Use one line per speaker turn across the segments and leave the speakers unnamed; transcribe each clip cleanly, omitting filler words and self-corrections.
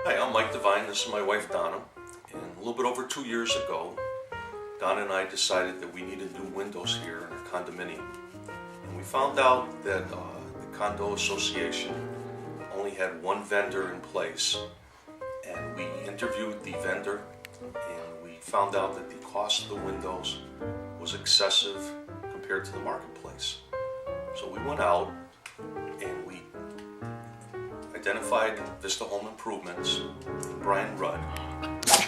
Hi, I'm Mike Devine. This is my wife Donna. And a little bit over 2 years ago, Donna and I decided that we needed new windows here in our condominium. And we found out that the condo association only had one vendor in place. And we interviewed the vendor and we found out that the cost of the windows was excessive compared to the marketplace. So we went out and we identified Vista Home Improvements, Brian Rudd,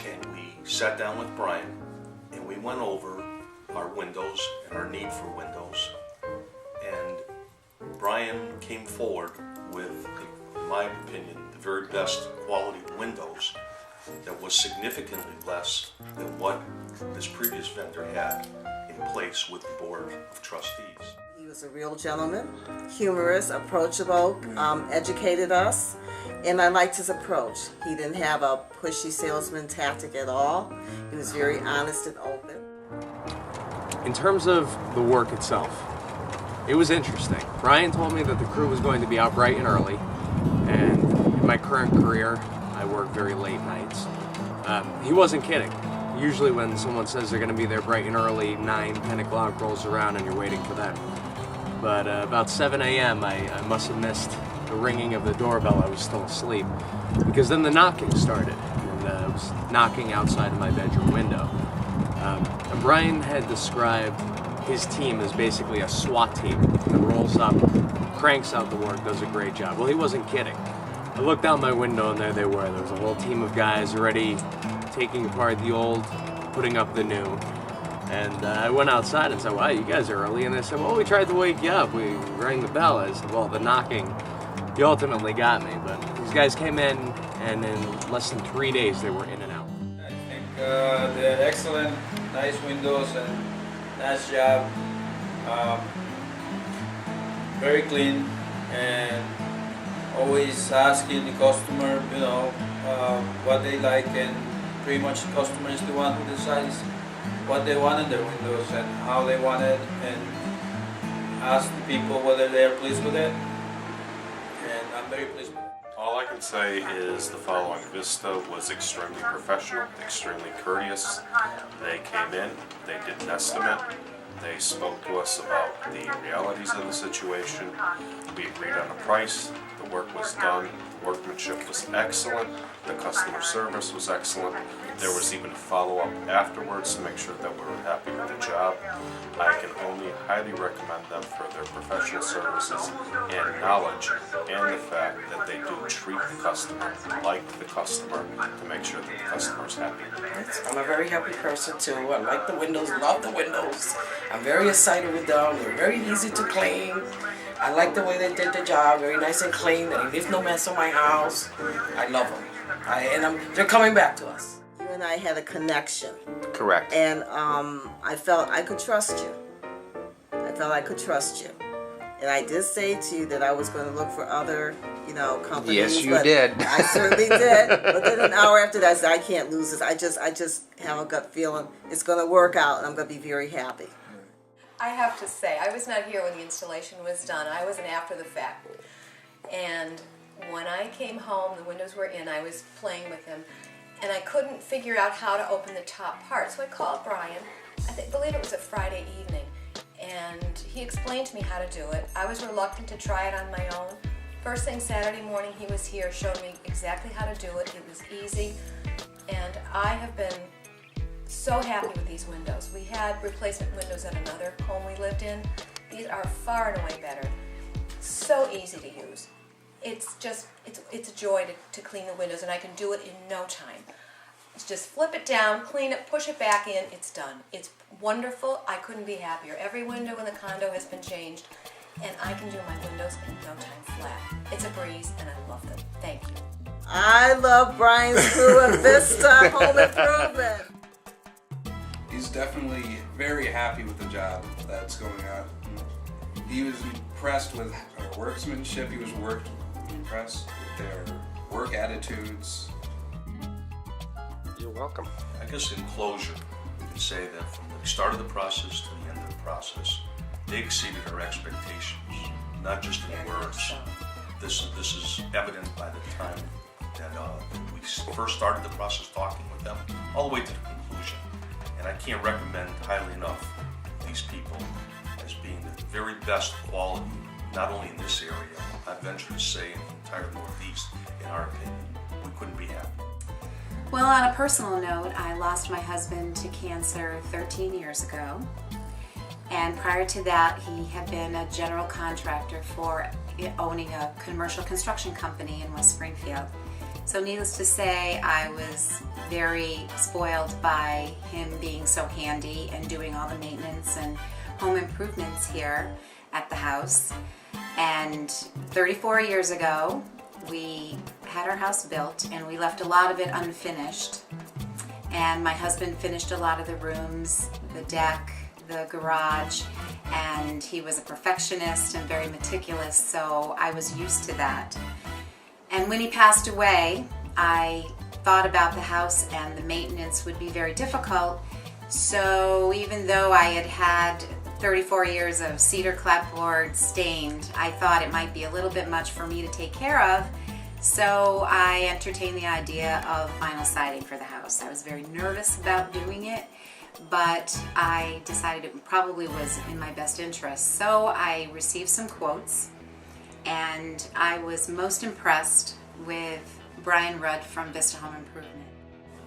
and we sat down with Brian and we went over our windows and our need for windows. And Brian came forward with, in my opinion, the very best quality windows that was significantly less than what this previous vendor had in place with the Board of Trustees.
He was a real gentleman, humorous, approachable, educated us, and I liked his approach. He didn't have a pushy salesman tactic at all. He was very honest and open.
In terms of the work itself, it was interesting. Brian told me that the crew was going to be out bright and early, and in my current career, I work very late nights. He wasn't kidding. Usually when someone says they're going to be there bright and early, 9, 10 o'clock rolls around and you're waiting for them. But about 7 a.m. I must have missed the ringing of the doorbell. I was still asleep. Because then the knocking started, and I was knocking outside of my bedroom window. And Brian had described his team as basically a SWAT team that rolls up, cranks out the work, does a great job. Well, he wasn't kidding. I looked out my window and there they were. There was a whole team of guys already taking apart the old, putting up the new. And I went outside and said, wow, you guys are early. And they said, well, we tried to wake you up. We rang the bell. I said, well, the knocking, you ultimately got me. But these guys came in, and in less than 3 days, they were in and out.
I think they're excellent, nice windows, and nice job. Very clean, and always asking the customer, what they like, and pretty much the customer is the one who decides what they want in their windows and how they want it, and ask the people whether they are pleased with it, and I'm very pleased with it.
All I can say is the following. Vista was extremely professional, extremely courteous. They came in, they did an estimate, they spoke to us about the realities of the situation, we agreed on a price, the work was done, the workmanship was excellent, the customer service was excellent. There was even a follow-up afterwards to make sure that we were happy with the job. I can only highly recommend them for their professional services and knowledge, and the fact that they do treat the customer like the customer to make sure that the customer is happy.
I'm a very happy person too. I like the windows, love the windows. I'm very excited with them. They're very easy to clean. I like the way they did the job, very nice and clean. They leave no mess on my house. I love them. They're coming back to us.
You and I had a connection.
Correct.
And I felt I could trust you. I felt I could trust you. And I did say to you that I was going to look for other, companies.
Yes, you did.
I certainly did. But then an hour after that, I said, I can't lose this. I just have a gut feeling it's going to work out, and I'm going to be very happy.
I have to say, I was not here when the installation was done. I was an after the fact. And when I came home, the windows were in, I was playing with them, and I couldn't figure out how to open the top part. So I called Brian, I believe it was a Friday evening, and he explained to me how to do it. I was reluctant to try it on my own. First thing Saturday morning, he was here, showed me exactly how to do it. It was easy, and I have been so happy with these windows. We had replacement windows at another home we lived in. These are far and away better. So easy to use. It's a joy to clean the windows, and I can do it in no time. Just flip it down, clean it, push it back in, it's done. It's wonderful. I couldn't be happier. Every window in the condo has been changed, and I can do my windows in no time flat. It's a breeze, and I love them. Thank you.
I love Brian's crew at Vista Home Improvement.
He's definitely very happy with the job that's going on. He was impressed with our workmanship. He was impressed with their work attitudes.
You're welcome.
I guess in closure, we can say that from the start of the process to the end of the process, they exceeded our expectations, not just in words. This is evident by the time that we first started the process talking with them all the way to the conclusion. And I can't recommend highly enough these people as being the very best quality, not only in this area, I venture to say in the entire Northeast, in our opinion. We couldn't be happier.
Well, on a personal note, I lost my husband to cancer 13 years ago. And prior to that, he had been a general contractor for owning a commercial construction company in West Springfield. So needless to say, I was very spoiled by him being so handy and doing all the maintenance and home improvements here at the house. And 34 years ago, we had our house built and we left a lot of it unfinished. And my husband finished a lot of the rooms, the deck, the garage, and he was a perfectionist and very meticulous, so I was used to that. And when he passed away, I thought about the house and the maintenance would be very difficult. So even though I had had 34 years of cedar clapboard stained, I thought it might be a little bit much for me to take care of. So I entertained the idea of vinyl siding for the house. I was very nervous about doing it, but I decided it probably was in my best interest. So I received some quotes, and I was most impressed with Brian Rudd from Vista Home Improvement.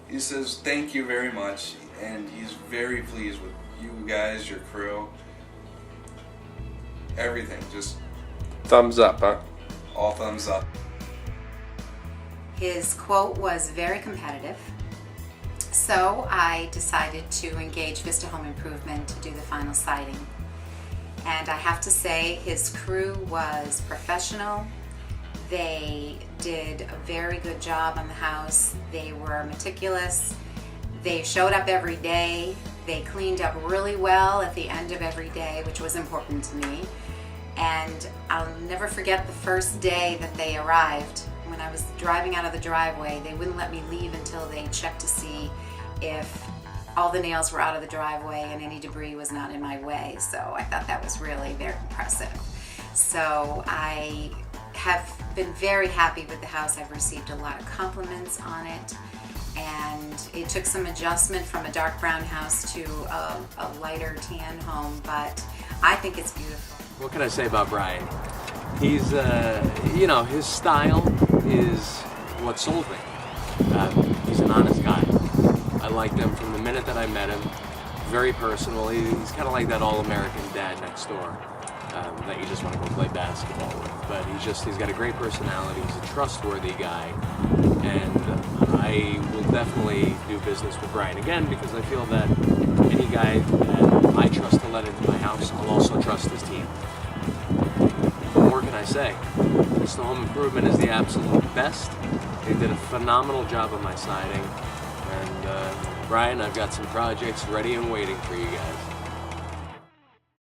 He says thank you very much, and he's very pleased with you guys, your crew, everything, just
Thumbs up, huh?
all thumbs up.
His quote was very competitive, so I decided to engage Vista Home Improvement to do the final siding. And I have to say, his crew was professional. They did a very good job on the house. They were meticulous. They showed up every day. They cleaned up really well at the end of every day, which was important to me. And I'll never forget the first day that they arrived. When I was driving out of the driveway, they wouldn't let me leave until they checked to see if all the nails were out of the driveway and any debris was not in my way. So I thought that was really very impressive. So I have been very happy with the house. I've received a lot of compliments on it, and it took some adjustment from a dark brown house to a lighter tan home, but I think it's beautiful.
What can I say about Brian? He's, his style is what sold me. He's an honest guy. I liked him from the minute that I met him. Very personal. He's kind of like that all-American dad next door that you just want to go play basketball with. But he's got a great personality. He's a trustworthy guy. And I will definitely do business with Brian again, because I feel that any guy that I trust to let into my house, I'll also trust his team. What more can I say? Vista Home Improvement is the absolute best. They did a phenomenal job on my siding. And Brian, I've got some projects ready and waiting for you guys.